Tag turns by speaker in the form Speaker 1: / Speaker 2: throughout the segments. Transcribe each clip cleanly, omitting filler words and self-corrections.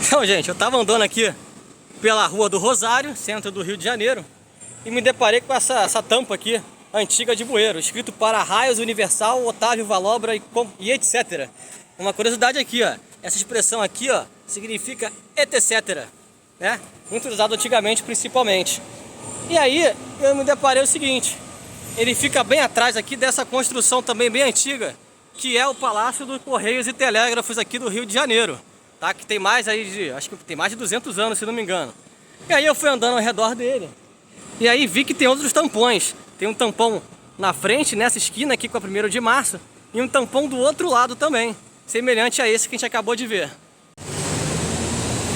Speaker 1: Então, gente, eu tava andando aqui pela Rua do Rosário, centro do Rio de Janeiro, e me deparei com essa tampa aqui, antiga de bueiro, escrito Para-Raios Universal, Otávio Valobra e etc. Uma curiosidade aqui, ó, essa expressão aqui, ó, significa etc, né? Muito usado antigamente, principalmente. E aí, eu me deparei o seguinte, ele fica bem atrás aqui dessa construção também bem antiga, que é o Palácio dos Correios e Telégrafos aqui do Rio de Janeiro. Tá, que tem mais aí de, acho que tem mais de 200 anos, se não me engano. E aí eu fui andando ao redor dele. E aí vi que tem outros tampões. Tem um tampão na frente, nessa esquina aqui com a 1º de março. E um tampão do outro lado também, semelhante a esse que a gente acabou de ver.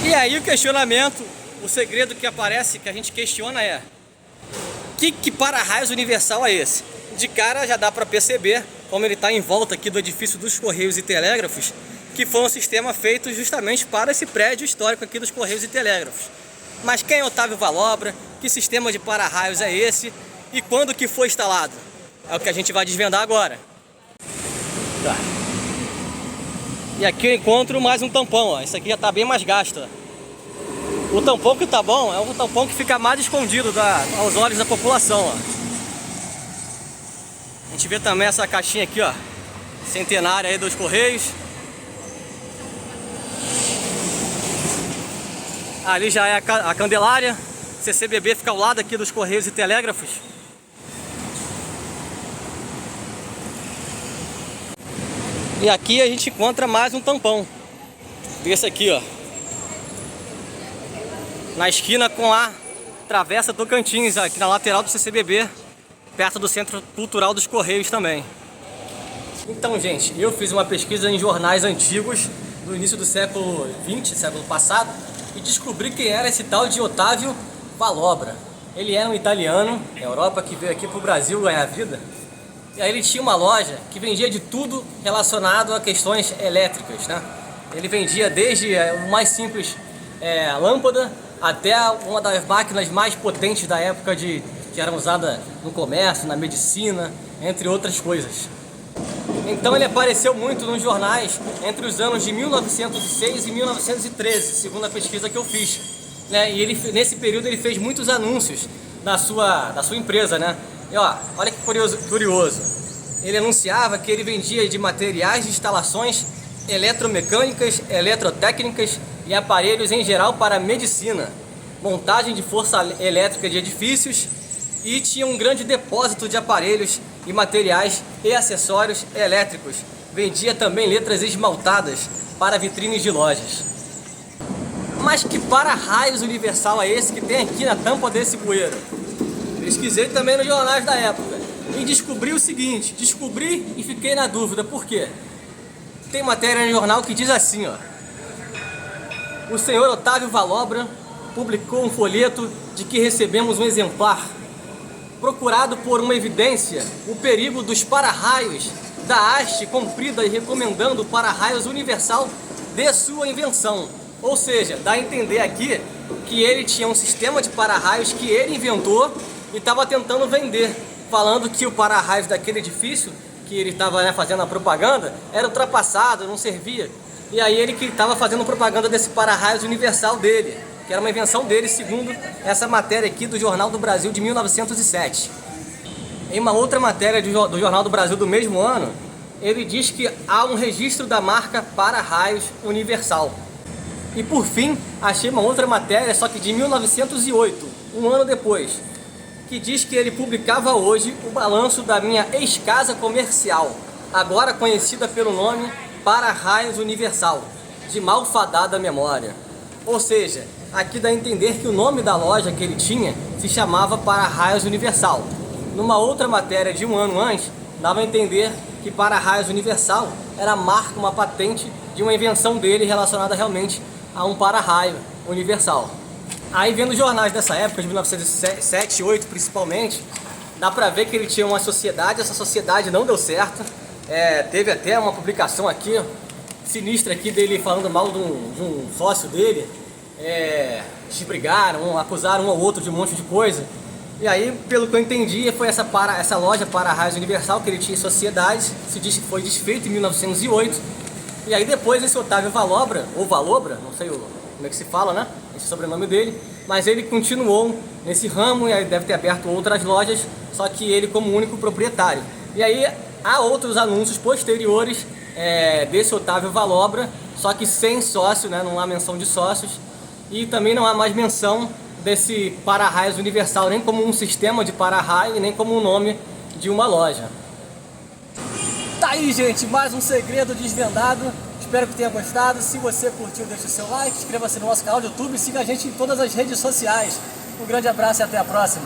Speaker 1: E aí o questionamento, o segredo que aparece, que a gente questiona é: que para-raios universal é esse? De cara já dá para perceber como ele está em volta aqui do edifício dos Correios e Telégrafos, que foi um sistema feito justamente para esse prédio histórico aqui dos Correios e Telégrafos. Mas quem é Otávio Valobra? Que sistema de para-raios é esse? E quando que foi instalado? É o que a gente vai desvendar agora. Tá. E aqui eu encontro mais um tampão, ó. Esse aqui já está bem mais gasto, ó. O tampão que tá bom é um tampão que fica mais escondido aos olhos da população, ó. A gente vê também essa caixinha aqui, ó, centenária aí dos Correios. Ali já é a Candelária. CCBB fica ao lado aqui dos Correios e Telégrafos. E aqui a gente encontra mais um tampão desse aqui, ó, na esquina com a Travessa Tocantins, aqui na lateral do CCBB, perto do Centro Cultural dos Correios também. Então, gente, eu fiz uma pesquisa em jornais antigos do início do século XX, século passado, e descobri quem era esse tal de Otávio Valobra. Ele era um italiano na Europa que veio aqui para o Brasil ganhar vida. E aí ele tinha uma loja que vendia de tudo relacionado a questões elétricas, né? Ele vendia desde o mais simples lâmpada até uma das máquinas mais potentes da época que eram usadas no comércio, na medicina, entre outras coisas. Então ele apareceu muito nos jornais entre os anos de 1906 e 1913, segundo a pesquisa que eu fiz, né? E nesse período ele fez muitos anúncios da sua empresa, né? E ó, olha que curioso. Ele anunciava que ele vendia de materiais de instalações eletromecânicas, eletrotécnicas e aparelhos em geral para medicina, montagem de força elétrica de edifícios, e tinha um grande depósito de aparelhos e materiais e acessórios elétricos. Vendia também letras esmaltadas para vitrines de lojas. Mas que para-raios universal é esse que tem aqui na tampa desse bueiro? Pesquisei também nos jornais da época e descobri o seguinte, descobri e fiquei na dúvida, por quê? Tem matéria no jornal que diz assim, ó: o senhor Otávio Valobra publicou um folheto de que recebemos um exemplar. Procurado por uma evidência, o perigo dos para-raios da haste comprida e recomendando o para-raios universal de sua invenção. Ou seja, dá a entender aqui que ele tinha um sistema de para-raios que ele inventou e estava tentando vender, falando que o para-raios daquele edifício que ele estava fazendo a propaganda era ultrapassado, não servia. E aí ele que estava fazendo propaganda desse para-raios universal dele, que era uma invenção dele, segundo essa matéria aqui do Jornal do Brasil de 1907. Em uma outra matéria do Jornal do Brasil do mesmo ano, ele diz que há um registro da marca Para-Raios Universal. E por fim, achei uma outra matéria, só que de 1908, um ano depois, que diz que ele publicava hoje o balanço da minha ex-casa comercial, agora conhecida pelo nome Para-Raios Universal, de malfadada memória. Ou seja, aqui dá a entender que o nome da loja que ele tinha se chamava Para-Raios Universal. Numa outra matéria de um ano antes, dava a entender que Para-Raios Universal era a marca, uma patente de uma invenção dele relacionada realmente a um para-raio universal. Aí vendo os jornais dessa época, de 1907, 2008 principalmente, dá pra ver que ele tinha uma sociedade, essa sociedade não deu certo. Teve até uma publicação aqui, sinistra aqui, dele falando mal de um sócio dele. Se brigaram, acusaram um ao outro de um monte de coisa. E aí, pelo que eu entendi, foi essa loja Para-Raios Universal que ele tinha em sociedade, foi desfeita em 1908. E aí depois esse Otávio Valobra, ou Valobra, não sei como é que se fala, né? Esse é o sobrenome dele. Mas ele continuou nesse ramo e aí deve ter aberto outras lojas, só que ele como único proprietário. E aí há outros anúncios posteriores desse Otávio Valobra, só que sem sócio, né? Não há menção de sócios. E também não há mais menção desse para-raios universal, nem como um sistema de para-raio, nem como o nome de uma loja. Tá aí, gente, mais um segredo desvendado. Espero que tenha gostado. Se você curtiu, deixe o seu like, inscreva-se no nosso canal do YouTube e siga a gente em todas as redes sociais. Um grande abraço e até a próxima.